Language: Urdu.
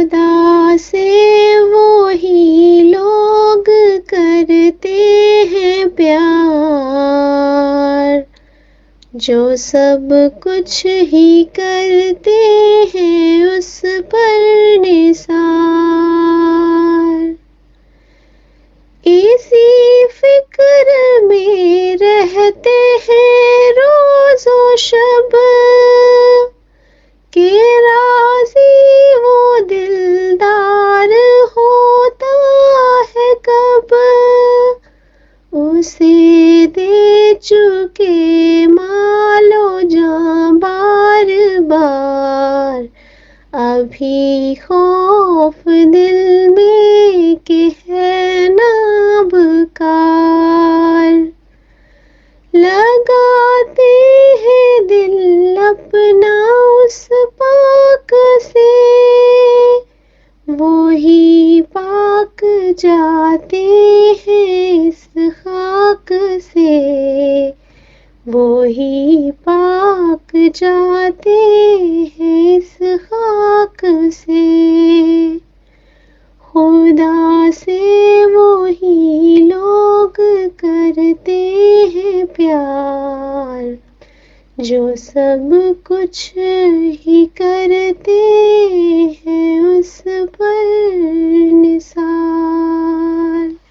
خدا سے وہی لوگ کرتے ہیں پیار جو سب کچھ ہی کرتے ہیں اس پر نثار۔ اسی فکر میں رہتے ہیں روز و شب کہ راضی وہ دلدار ہوتا ہے کب، اسے دے چکے مال و جاں بار بار، ابھی خوف دل میں کہ ہے نابکار۔ لگاتے ہیں دل اپنا اس پاک سے، وہی پاک جاتے ہیں اس خاک سے، وہی پاک جاتے ہیں اس خاک سے۔ خدا سے وہی لوگ کرتے ہیں پیار جو سب کچھ ہی کرتے ہیں اس پر نثار۔